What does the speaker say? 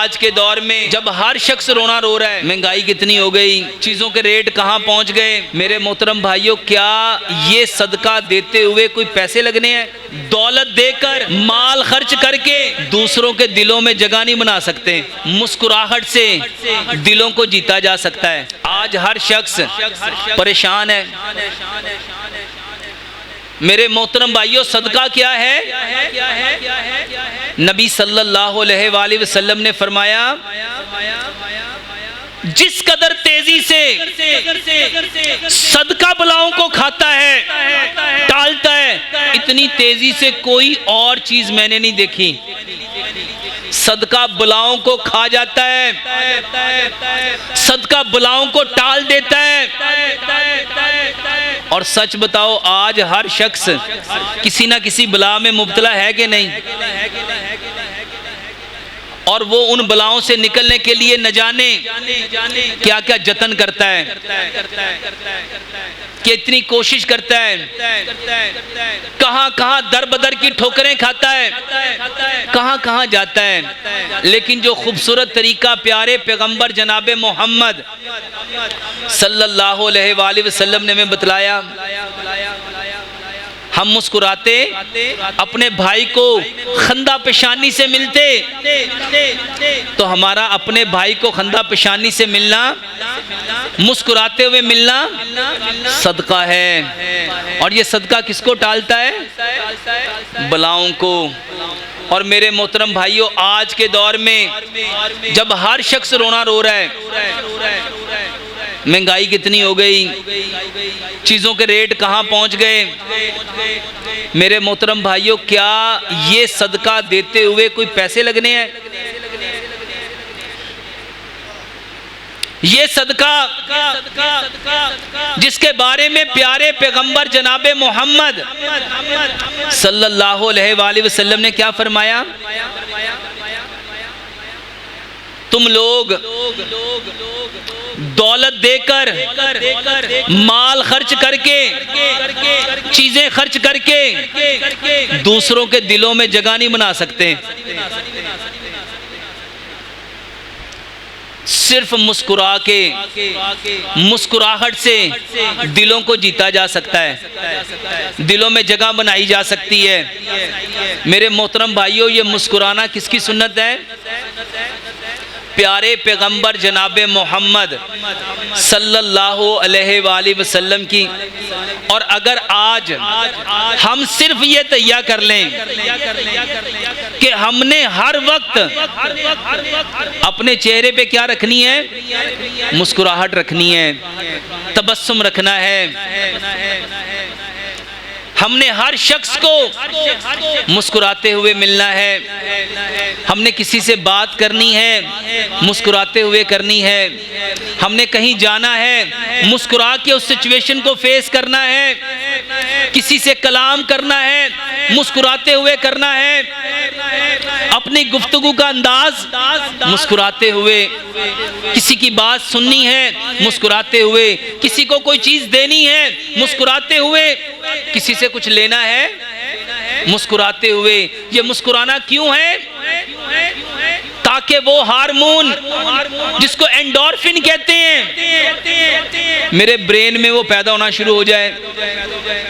आज के दौर में जब हर शख्स रोना रो रहा है, महंगाई कितनी हो गई, चीज़ों के रेट कहाँ पहुँच गए, मेरे मोहतरम भाइयों, क्या ये सदका देते हुए कोई पैसे लगने हैं? दौलत देकर, माल खर्च करके दूसरों के दिलों में जगह नहीं बना सकते। मुस्कुराहट से दिलों को जीता जा सकता है। आज हर शख्स परेशान है। मेरे मोहतरम भाइयों, सदका क्या है? नबी सल्लल्लाहु अलैहि वसल्लम ने फरमाया, जिस कदर तेजी से सदका बलाओं को खाता है, टालता है, इतनी तेजी से कोई और चीज मैंने नहीं देखी। सदका बलाओं को खा जाता है, सदका बलाओं को टाल देता है। और सच बताओ, आज हर शख्स किसी ना किसी बला में मुब्तला है कि नहीं? और वो उन बलाओं से निकलने के लिए न जाने क्या क्या जतन करता है, कि इतनी कोशिश करता है, कहां कहां दर बदर की ठोकरें खाता है, कहां कहां जाता है। लेकिन जो खूबसूरत तरीका प्यारे पैगंबर जनाबे मोहम्मद सल्लल्लाहु अलैहि वसल्लम ने हमें बतलाया, हम मुस्कुराते, अपने भाई को खंदा पेशानी से मिलते, तो हमारा अपने भाई को खंदा पेशानी से मिलना, मुस्कुराते हुए मिलना सदका है। और ये सदका किसको टालता है? बलाओं को। और मेरे मोहतरम भाइयों, आज के दौर में जब हर शख्स रोना रो रहा है, महंगाई कितनी हो गई, चीज़ों के रेट कहाँ पहुँच गए, मेरे मोहतरम भाइयों, क्या ये सदका देते हुए कोई पैसे लगने हैं? ये सदका जिसके बारे में प्यारे पैगंबर जनाबे मोहम्मद सल्लल्लाहु अलैहि वसल्लम ने क्या फरमाया? तुम लोग दौलत देकर, माल खर्च करके, चीजें खर्च करके दूसरों के दिलों में जगह नहीं बना सकते। सिर्फ मुस्कुरा के, मुस्कुराहट से दिलों को जीता जा सकता है, दिलों में जगह बनाई जा सकती है। मेरे मोहतरम भाइयों, ये मुस्कुराना किसकी सुन्नत है? प्यारे पैगंबर जनाबे मोहम्मद सल्लल्लाहु अलैहि वसल्लम की। और अगर आज हम सिर्फ ये तैयार कर लें कि हमने हर वक्त अपने चेहरे पे क्या रखनी है? मुस्कुराहट रखनी है, तबस्सुम रखना है। हमने हर शख्स को मुस्कुराते हुए मिलना है। हमने किसी से बात करनी है, मुस्कुराते हुए करनी है। हमने कहीं जाना है, मुस्कुरा के उस सिचुएशन को फेस करना है। किसी से कलाम करना है, मुस्कुराते हुए करना है। अपनी गुफ्तगू का अंदाज मुस्कुराते हुए, किसी की बात सुननी है मुस्कुराते हुए, किसी को कोई चीज देनी है मुस्कुराते हुए, किसी से कुछ लेना है मुस्कुराते हुए। ये मुस्कुराना क्यों है? ताकि वो हार्मोन जिसको एंडोर्फिन कहते हैं, मेरे ब्रेन में वो पैदा होना शुरू हो जाए।